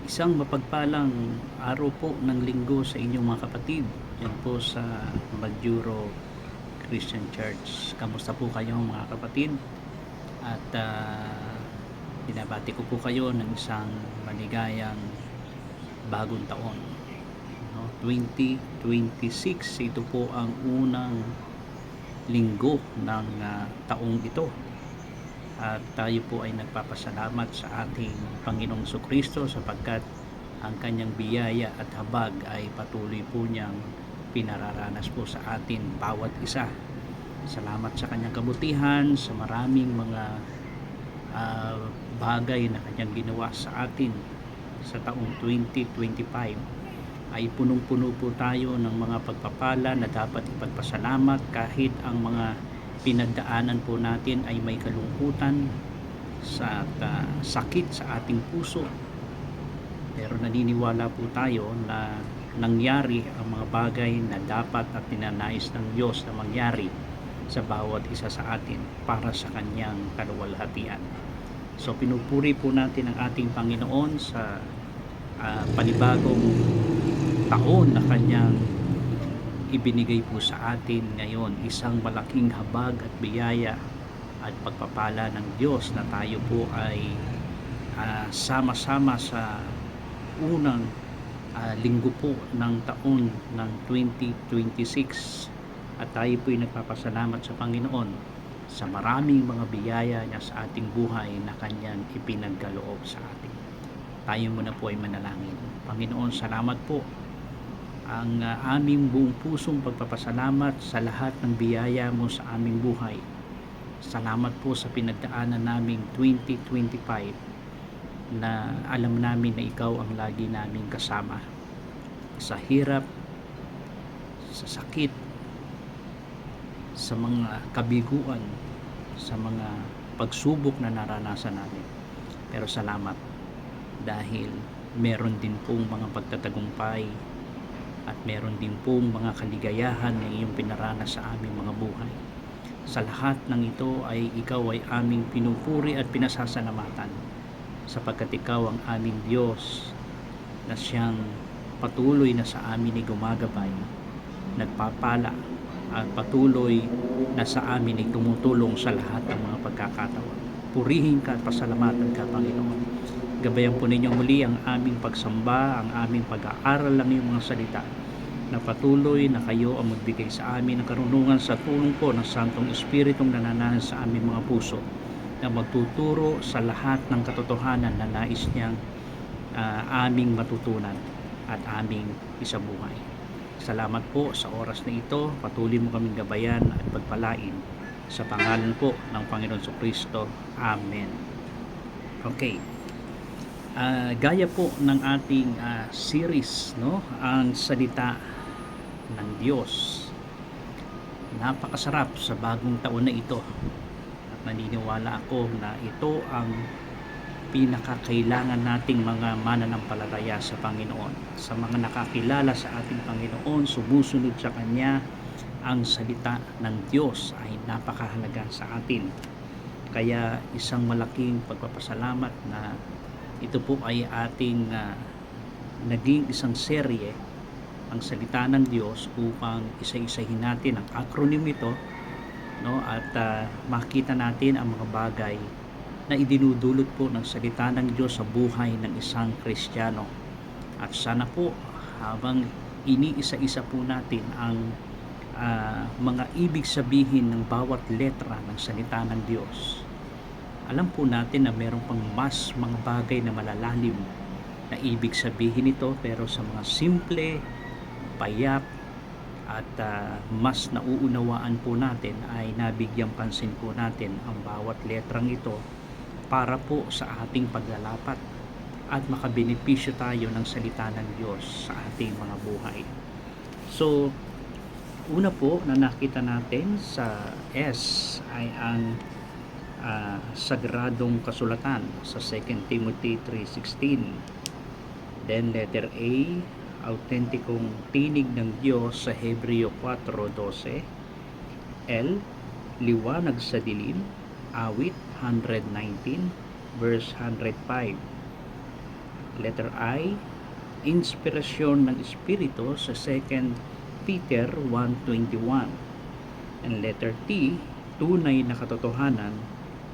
Isang mapagpalang araw po ng linggo sa inyong mga kapatid. Yan po sa Magduro Christian Church. Kamusta po kayo mga kapatid? At binabati ko po kayo ng isang maligayang bagong taon. No? 2026, ito po ang unang linggo ng taong ito. At tayo po ay nagpapasalamat sa ating Panginoong Jesucristo sapagkat ang kanyang biyaya at habag ay patuloy po niyang pinararanas po sa atin bawat isa. Salamat sa kanyang kabutihan, sa maraming mga bagay na kanyang ginawa sa atin sa taong 2025. Ay punong-puno po tayo ng mga pagpapala na dapat ipagpasalamat kahit ang mga pinagdaanan po natin ay may kalungkutan sa sakit sa ating puso, pero naniniwala po tayo na nangyari ang mga bagay na dapat at ninanais ng Diyos na mangyari sa bawat isa sa atin para sa kanyang kaluwalhatian. So pinupuri po natin ang ating Panginoon sa panibagong taon na kanyang ibinigay po sa atin ngayon, isang malaking habag at biyaya at pagpapala ng Diyos na tayo po ay sama-sama sa unang linggo po ng taon ng 2026, at tayo po ay nagpapasalamat sa Panginoon sa maraming mga biyaya niya sa ating buhay na kanyang ipinagkaloob sa atin. Tayo muna po ay manalangin. Panginoon, salamat po. Ang aming buong pusong pagpapasalamat sa lahat ng biyaya mo sa aming buhay. Salamat po sa pinagdaanan naming 2025 na alam namin na ikaw ang lagi naming kasama sa hirap, sa sakit, sa mga kabiguan, sa mga pagsubok na naranasan namin. Pero salamat dahil meron din pong mga pagtatagumpay at meron din pong mga kaligayahan na iyong pinaranas sa aming mga buhay. Sa lahat ng ito ay ikaw ay aming pinupuri at pinasasalamatan sapagkat ikaw ang aming Diyos na siyang patuloy na sa amin ay gumagabay, nagpapala at patuloy na sa amin ay tumutulong sa lahat ng mga pagkakataon. Purihin ka at pasalamatan ka, Panginoon. Gabayan po ninyo muli ang aming pagsamba, ang aming pag-aaral ng iyong mga salita, na patuloy na kayo ang magbigay sa amin ng karunungan sa tulong po ng Santong Espiritong nananahan sa aming mga puso, na magtuturo sa lahat ng katotohanan na nais niyang aming matutunan at aming isabuhay. Salamat po sa oras na ito. Patuloy mo kaming gabayan at pagpalain sa pangalan po ng Panginoon Jesucristo. Amen. Okay. Gaya po ng ating series, no, ang salita ng Diyos. Napakasarap sa bagong taon na ito, at naniniwala ako na ito ang pinakakailangan nating mga mananampalataya sa Panginoon. Sa mga nakakilala sa ating Panginoon, sumusunod sa Kanya, ang salita ng Diyos ay napakahalaga sa atin. Kaya isang malaking pagpapasalamat na ito po ay ating naging isang serye, ang salita ng Diyos, upang isa-isahin natin ang acronym ito, no, at makita natin ang mga bagay na idinudulot po ng salita ng Diyos sa buhay ng isang Kristiyano. At sana po habang iniisa-isa po natin ang mga ibig sabihin ng bawat letra ng salita ng Diyos, alam po natin na meron pang mas mga bagay na malalalim na ibig sabihin ito, pero sa mga simple, payak at mas nauunawaan po natin ay nabigyang pansin po natin ang bawat letrang ito para po sa ating paglalapat at makabenepisyo tayo ng salita ng Diyos sa ating mga buhay. So, una po na nakita natin sa S ay ang sagradong kasulatan sa 2 Timothy 3:16. Then letter A, autentikong tinig ng Diyos sa Hebreo 4:12. L, liwanag sa dilim, awit 119 verse 105. Letter I, inspirasyon ng Espiritu sa 2 Peter 1:21. And letter T, tunay na katotohanan,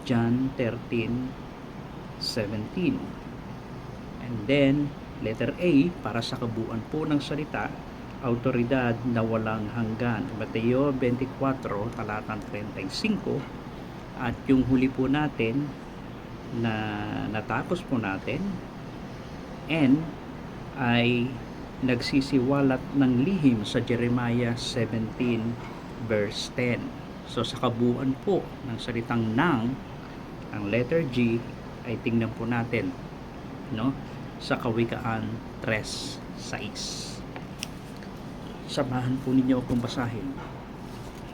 John 13:17. And then letter A, para sa kabuuan po ng salita, autoridad na walang hanggan, Mateo 24 talatang 35. At yung huli po natin na natapos po natin, N, ay nagsisiwalat ng lihim sa Jeremiah 17 verse 10. So sa kabuuan po ng salitang nang, ang letter G ay tingnan po natin, no, sa Kawikaan 3:6. Samahan po ninyo akong basahin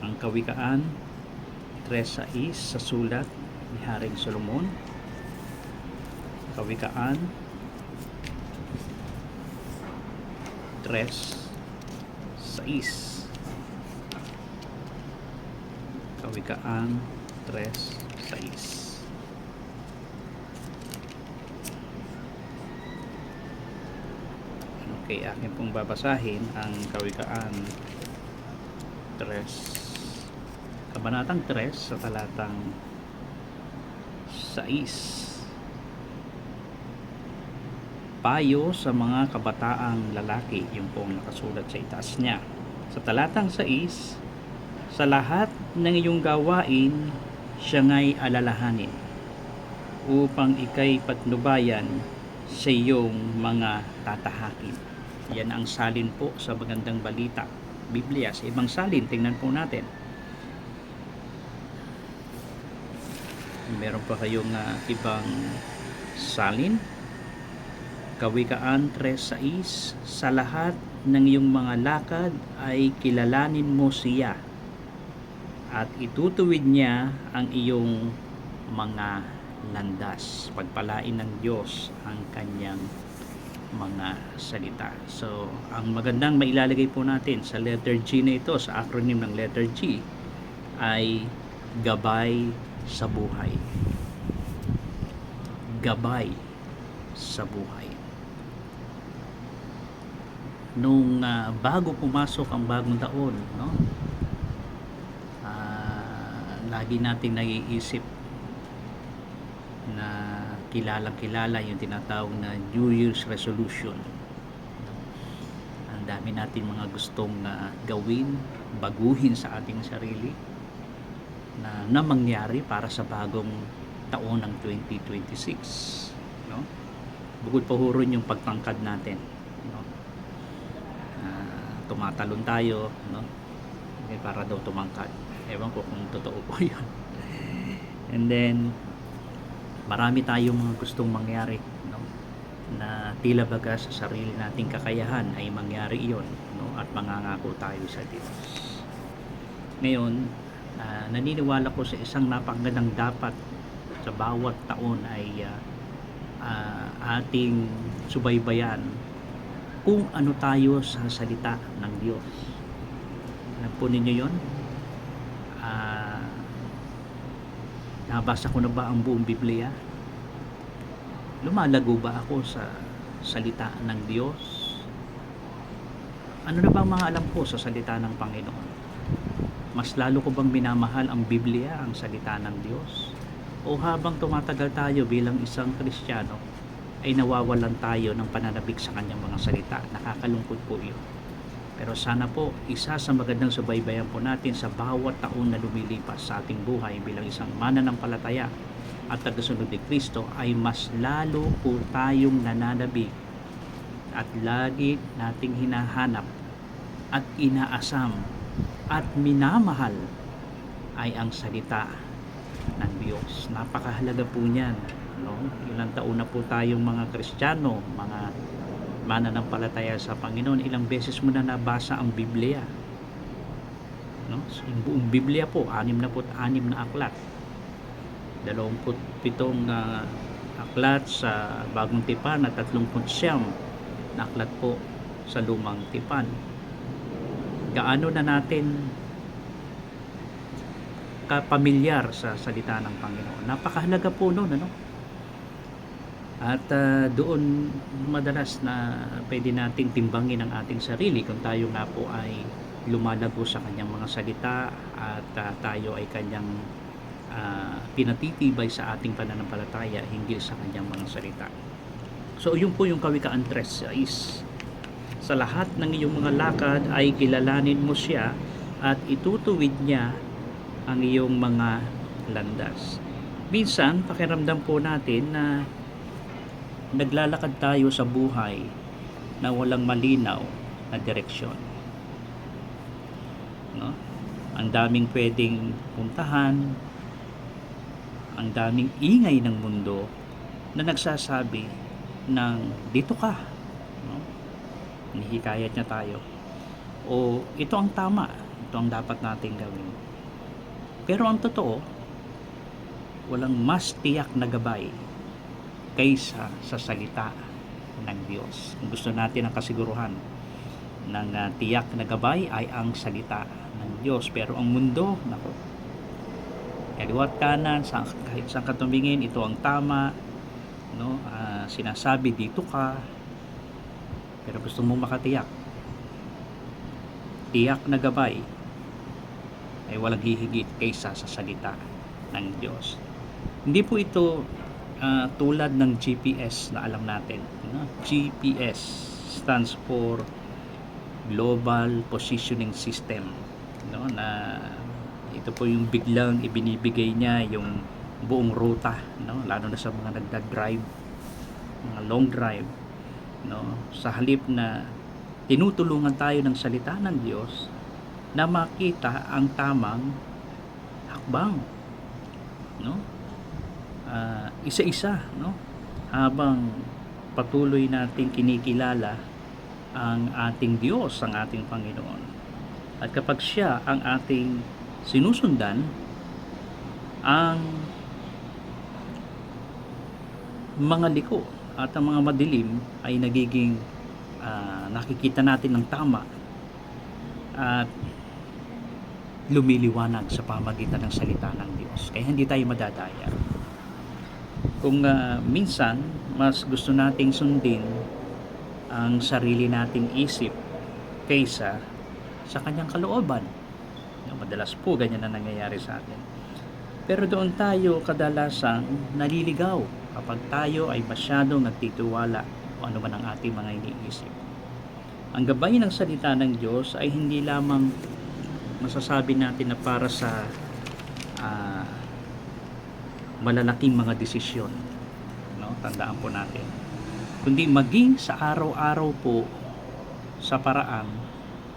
ang Kawikaan 3:6 sa sulat ni Haring Solomon. Kawikaan 3:6. Kawikaan 3:6. Okay, akin pong babasahin ang Kawikaan 3, Kabanatang 3 sa talatang 6. Payo sa mga kabataang lalaki, yung pong nakasulat sa itaas niya. Sa talatang 6, sa lahat ng iyong gawain siya nga'y alalahanin, upang ika'y patnubayan sa iyong mga tatahakin. Yan ang salin po sa Magandang Balita Biblia. Sa ibang salin, tingnan po natin. Meron pa kayong ibang salin. Kawikaan 3:6, sa lahat ng iyong mga lakad ay kilalanin mo siya, at itutuwid niya ang iyong mga landas. Pagpalain ng Diyos ang kanyang mga salita. So, ang magandang mailalagay po natin sa letter G na ito, sa acronym ng letter G, ay gabay sa buhay. Gabay sa buhay. Nung bago pumasok ang bagong taon, no, lagi nating naiisip na kilala yung tinatawag na New Year's resolution. Ang dami natin mga gustong gawin, baguhin sa ating sarili na mangyari para sa bagong taon ng 2026, no? Bukod pa ho rin yung pagtangkad natin, no? Tumatalon tayo, no? Para daw tumangkad. Ewan ko kung totoo po yun. And then marami tayong mga gustong mangyari, no? Na tila baga sa sarili nating kakayahan ay mangyari iyon, no? At mangangako tayo sa Diyos. Ngayon, naniniwala ko sa isang napakagandang dapat sa bawat taon ay ating subaybayan kung ano tayo sa salita ng Diyos. Alam po ninyo yun? Nabasa ko na ba ang buong Biblia? Lumalago ba ako sa salita ng Diyos? Ano na ba ang mga alam ko sa salita ng Panginoon? Mas lalo ko bang minamahal ang Biblia, ang salita ng Diyos? O habang tumatagal tayo bilang isang Kristiyano, ay nawawalan tayo ng pananabik sa kanyang mga salita? Nakakalungkot po yun. Pero sana po, isa sa magandang subaybayan po natin sa bawat taon na lumilipas sa ating buhay bilang isang mananampalataya at tagasunod ni Kristo ay mas lalo po tayong nananabik at lagi nating hinahanap at inaasam at minamahal ay ang salita ng Diyos. Napakahalaga po niyan, no? Ilang taon na po tayong mga Kristiyano, mga mananampalataya sa Panginoon, ilang beses mo na nabasa ang Biblia, no? So, yung buong Biblia po, 66 na aklat, 27 aklat sa Bagong Tipan at 39 na aklat po sa Lumang Tipan. Gaano na natin kapamilyar sa salita ng Panginoon? Napakahalaga po noon, ano? At doon madalas na pwede nating timbangin ang ating sarili kung tayo nga po ay lumalago sa kanyang mga salita at tayo ay kanyang pinatitibay sa ating pananampalataya hinggil sa kanyang mga salita. So yun po yung Kawikaan 3:6. Sa lahat ng iyong mga lakad ay kilalanin mo siya at itutuwid niya ang iyong mga landas. Minsan, pakiramdam po natin na naglalakad tayo sa buhay na walang malinaw na direksyon. No? Ang daming pwedeng puntahan, ang daming ingay ng mundo na nagsasabi ng dito ka. No? Hinihikayat niya tayo. O ito ang tama, ito ang dapat nating gawin. Pero ang totoo, walang mas tiyak na gabay kaysa sa salita ng Diyos. Kung gusto natin ang kasiguruhan ng tiyak na gabay ay ang salita ng Diyos. Pero ang mundo, nako, kaliwat kanan, kahit saan ka tumingin, ito ang tama, no? Sinasabi dito ka, pero gusto mo makatiyak, tiyak na gabay ay walang hihigit kaysa sa salita ng Diyos. Hindi po ito tulad ng GPS na alam natin, no? GPS stands for Global Positioning System, no? Na ito po yung biglang ibinibigay niya yung buong ruta, no? Lalo na sa mga nagda-drive, mga long drive, no? Sa halip na tinutulungan tayo ng salita ng Diyos na makita ang tamang hakbang, no? Isa-isa, no? Habang patuloy nating kinikilala ang ating Diyos, ang ating Panginoon. At kapag siya ang ating sinusundan, ang mga liko at ang mga madilim ay nagiging nakikita natin ng tama at lumiliwanag sa pamagitan ng salita ng Diyos. Kaya hindi tayo madadaya. Kung minsan mas gusto nating sundin ang sarili nating isip kaysa sa kanyang kalooban, madalas po ganyan na nangyayari sa atin. Pero doon tayo kadalasang naliligaw kapag tayo ay masyadong nagtitiwala o ano man ang ating mga iniisip. Ang gabay ng salita ng Diyos ay hindi lamang masasabi natin na para sa malalaking mga desisyon, no? Tandaan po natin, kundi maging sa araw-araw po sa paraan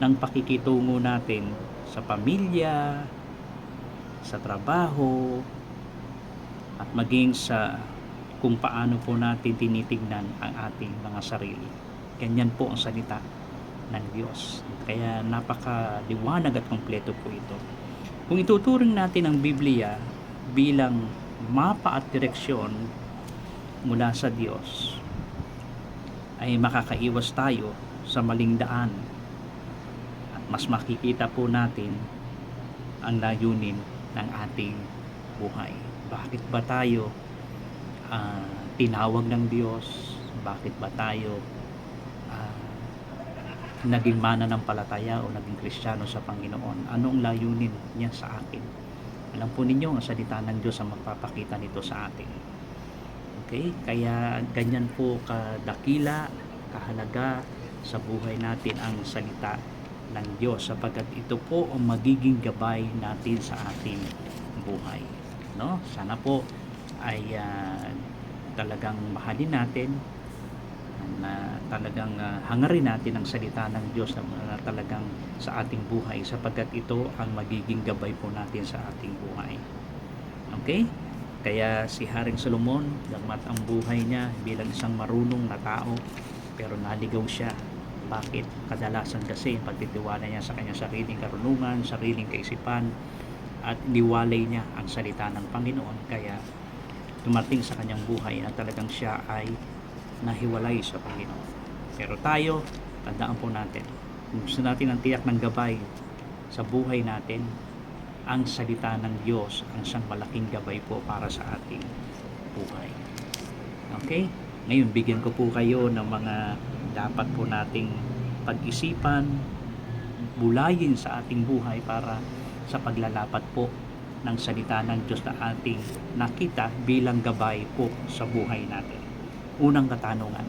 ng pakikitungo natin sa pamilya, sa trabaho, at maging sa kung paano po natin tinitignan ang ating mga sarili. Ganyan po ang salita ng Diyos. Kaya napakaliwanag at kompleto po ito. Kung ituturing natin ang Biblia bilang mapa at direksyon mula sa Diyos, ay makakaiwas tayo sa maling daan at mas makikita po natin ang layunin ng ating buhay. Bakit ba tayo tinawag ng Diyos? Bakit ba tayo naging mananampalataya o naging Kristiyano sa Panginoon? Anong layunin niya sa akin? Alam po ninyo, ang salita ng Diyos ang magpapakita nito sa atin. Okay? Kaya ganyan po kadakila, kahalaga sa buhay natin ang salita ng Diyos, sapagkat ito po ang magiging gabay natin sa ating buhay, no? Sana po ay talagang mahalin natin, na talagang hangarin natin ang salita ng Diyos na talagang sa ating buhay, sapagkat ito ang magiging gabay po natin sa ating buhay. Okay? Kaya si Haring Solomon, bagamat ang buhay niya bilang isang marunong na tao, pero naligaw siya. Bakit? Kadalasan kasi pagtitiwala niya sa kanyang sariling karunungan, sariling kaisipan, at niwalay niya ang salita ng Panginoon. Kaya dumating sa kanyang buhay na talagang siya ay nahiwalay sa Panginoon. Pero tayo, tandaan po natin, kung gusto natin ang tiyak ng gabay sa buhay natin, ang salita ng Diyos ang isang malaking gabay po para sa ating buhay. Okay? Ngayon, bigyan ko po kayo ng mga dapat po nating pag-isipan, bulayin sa ating buhay para sa paglalapat po ng salita ng Diyos na ating nakita bilang gabay po sa buhay natin. Unang katanungan,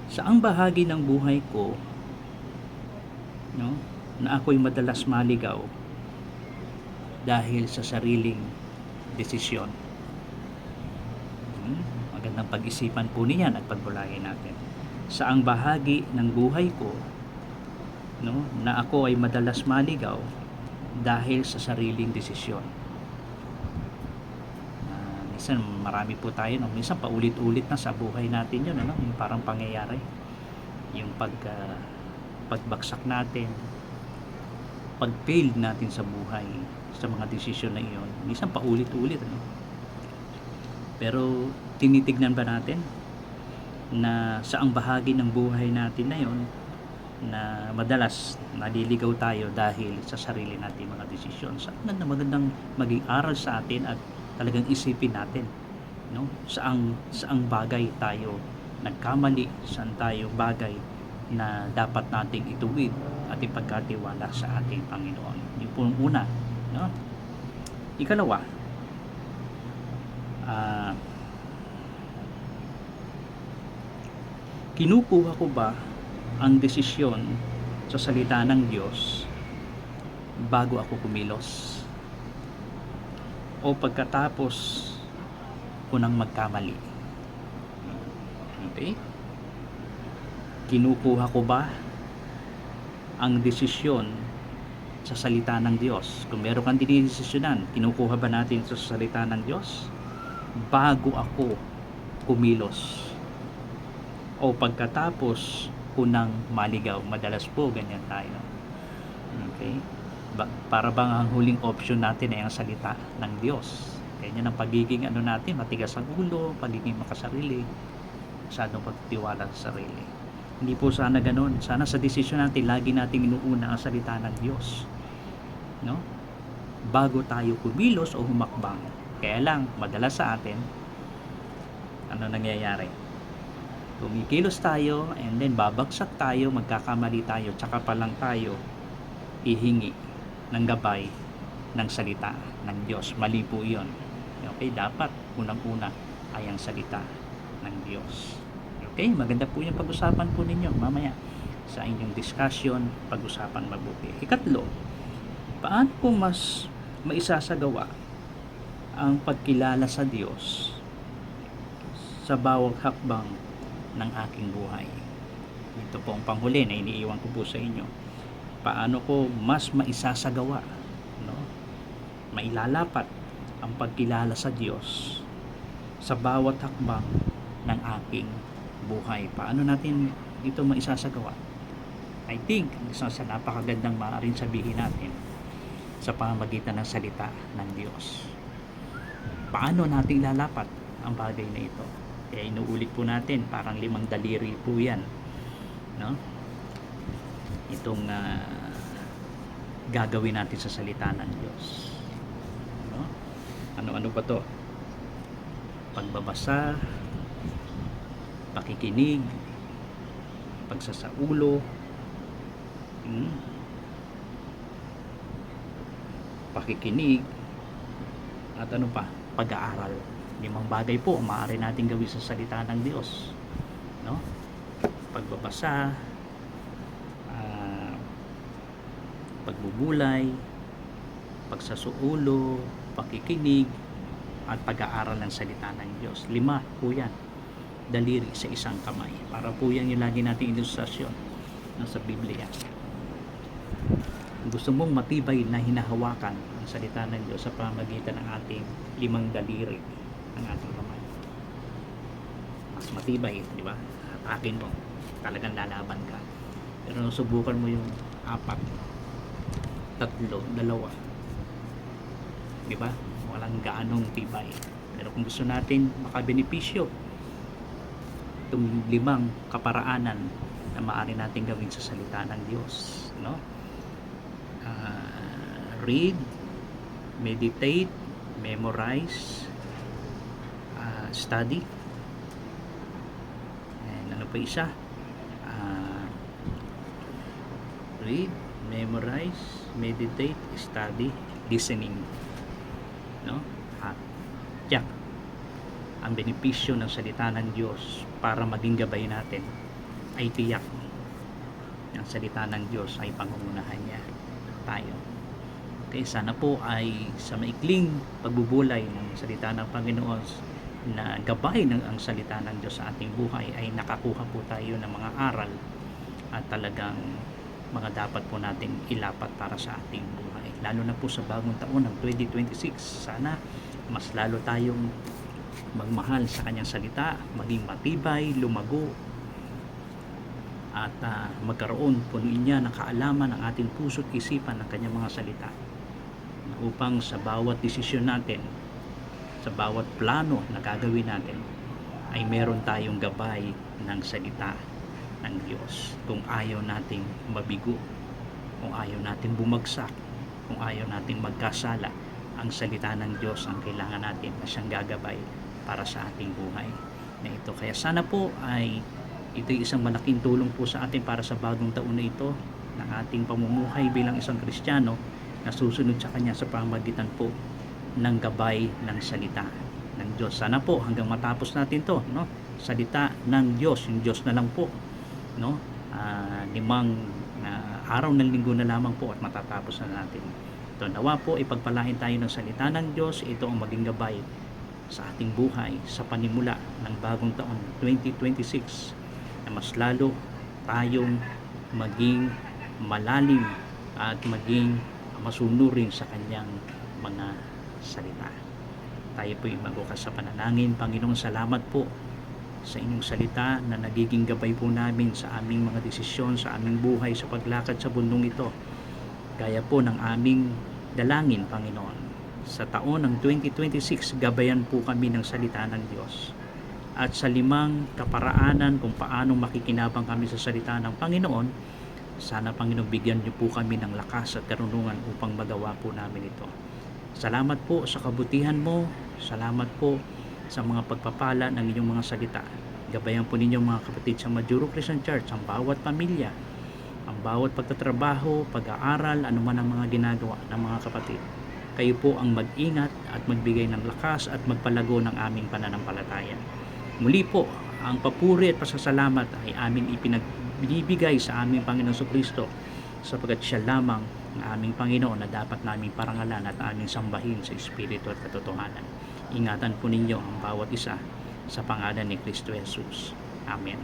saang bahagi ng buhay ko, no, na ako'y madalas maligaw dahil sa sariling desisyon? Magandang pag-isipan po niyan at pagbulayin natin. Saang bahagi ng buhay ko, no, na ako ay madalas maligaw dahil sa sariling desisyon? Minsan marami po tayo, no? Minsan paulit-ulit na sa buhay natin yun, ano? Yung parang pangyayari, yung pagbaksak natin, pag-fail natin sa buhay sa mga desisyon na iyon, minsan paulit-ulit, ano? Pero tinitignan ba natin na saang bahagi ng buhay natin na yon na madalas naliligaw tayo dahil sa sarili natin mga desisyon? Magandang maging aral sa atin at talagang isipin natin, no, saang bagay tayo nagkamali, saan tayo bagay na dapat nating ituwid at ipagkatiwala sa ating Panginoon. Yung po una, no? Ikalawa, kinukuha ko ba ang desisyon sa salita ng Diyos bago ako kumilos, o pagkatapos ko nang magkamali? Okay? Kinukuha ko ba ang desisyon sa salita ng Diyos? Kung meron kang dinidesisyonan, kinukuha ba natin sa salita ng Diyos bago ako kumilos, o pagkatapos ko nang maligaw? Madalas po ganyan tayo. Okay? Para bang ang huling option natin ay ang salita ng Diyos. Ganyan ang pagiging natin, matigas ang ulo, pagiging makasarili, masyadong pagtitiwala sa sarili. Hindi po sana ganun. Sana sa desisyon natin, lagi nating inuuna ang salita ng Diyos, no? Bago tayo kumilos o humakbang. Kaya lang, madalas sa atin, ano nangyayari? Kumikilos tayo, and then babagsak tayo, magkakamali tayo, tsaka pa lang tayo ihingi ng gabay ng salita ng Diyos. Mali po yun. Okay, dapat unang-una ay ang salita ng Diyos. Okay, maganda po yung pag-usapan po ninyo mamaya sa inyong discussion, pag-usapan mabuti. Ikatlo, paano po mas maisasagawa ang pagkilala sa Diyos sa bawat hakbang ng aking buhay? Ito po ang panghuli na iniiwan ko po sa inyo. Paano ko mas maisasagawa, no, mailalapat ang pagkilala sa Diyos sa bawat hakbang ng aking buhay? Paano natin ito maisasagawa? I think isa sa napakagandang maaaring sabihin natin sa pamamagitan ng salita ng Diyos. Paano natin ilalapat ang bagay na ito? Kaya inuulit po natin, parang 5 daliri po yan, no? Itong gagawin natin sa salita ng Diyos, no? Ano-ano ba to? Pagbabasa, pakikinig, pagsasaulo, pakikinig, at ano pa? Pag-aaral. 5 bagay po ang maaari natin gawin sa salita ng Diyos, no? Pagbabasa, pagbubulay, pagsasuulo, pakikinig, at pag-aaral ng salita ng Diyos. 5 po yan, daliri sa isang kamay. Para po yan yung lagi nating ilustrasyon sa Biblia. Gusto mong matibay na hinahawakan ang salita ng Diyos sa pamamagitan ng ating 5 daliri ng ating kamay. Mas matibay, di ba? At akin mo, talagang lalaban ka. Pero subukan mo yung 4, 3, 2, di ba? Walang gaanong tibay. Pero kung gusto natin makabenepisyo itong 5 kaparaanan na maaari natin gawin sa salita ng Diyos, no? Read, meditate, memorize, study. And ano pa isa? Read, memorize, meditate, study, listening. No? At tiyak ang benepisyo ng salita ng Diyos para maging gabay natin ay tiyak. Ang salita ng Diyos ay pangungunahan niya tayo. Okay, sana po ay sa maikling pagbubulay ng salita ng Panginoon na gabay ng ang salita ng Diyos sa ating buhay ay nakakuha po tayo ng mga aral at talagang mga dapat po natin ilapat para sa ating buhay. Lalo na po sa bagong taon ng 2026. Sana mas lalo tayong magmahal sa kanyang salita, maging matibay, lumago, at magkaroon punuin niya ng kaalaman ng ating puso't isipan ng kanyang mga salita, upang sa bawat desisyon natin, sa bawat plano na gagawin natin, ay meron tayong gabay ng salita ng Diyos. Kung ayaw nating mabigo, kung ayaw nating bumagsak, kung ayaw nating magkasala, ang salita ng Diyos ang kailangan natin na siyang gagabay para sa ating buhay na ito. Kaya sana po ay ito'y isang malaking tulong po sa atin para sa bagong taon na ito ng ating pamumuhay bilang isang Kristiyano na susunod sa Kanya sa pamamagitan po ng gabay ng salita ng Diyos. Sana po hanggang matapos natin to, no? Salita ng Diyos, yung Diyos na lang po, no? 5 araw ng linggo na lamang po at matatapos na natin ito. Nawa po ipagpalain tayo ng salita ng Diyos. Ito ang maging gabay sa ating buhay sa panimula ng bagong taon 2026, na mas lalo tayong maging malalim at maging masunurin sa kanyang mga salita. Tayo po'y magbukas sa panalangin. Panginoon, salamat po sa inyong salita na nagiging gabay po namin sa aming mga desisyon, sa aming buhay, sa paglakad sa bundong ito. Gaya po ng aming dalangin, Panginoon, sa taon ng 2026, gabayan po kami ng salita ng Diyos. At sa 5 kaparaanan kung paano makikinabang kami sa salita ng Panginoon, sana, Panginoon, bigyan niyo po kami ng lakas at karunungan upang magawa po namin ito. Salamat po sa kabutihan mo. Salamat po sa mga pagpapala ng inyong mga salita. Gabayan po ninyo mga kapatid sa Majuro Christian Church, ang bawat pamilya, ang bawat pagtatrabaho, pag-aaral, anuman ang mga ginagawa ng mga kapatid. Kayo po ang mag-ingat at magbigay ng lakas at magpalago ng aming pananampalataya. Muli po, ang papuri at pasasalamat ay aming ibinibigay sa aming Panginoon Kristo, sapagkat siya lamang ang aming Panginoon na dapat naming parangalan at aming sambahin sa Espiritu at katotohanan. Ingatan po ninyo ang bawat isa sa pangalan ni Kristo Jesus. Amen.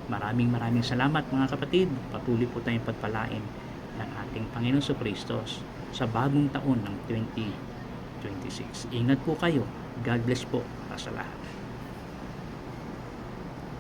Maraming salamat mga kapatid. Patuloy po tayong pagpalain ng ating Panginoon Kristo sa bagong taon ng 2026. Ingat po kayo. God bless po sa lahat.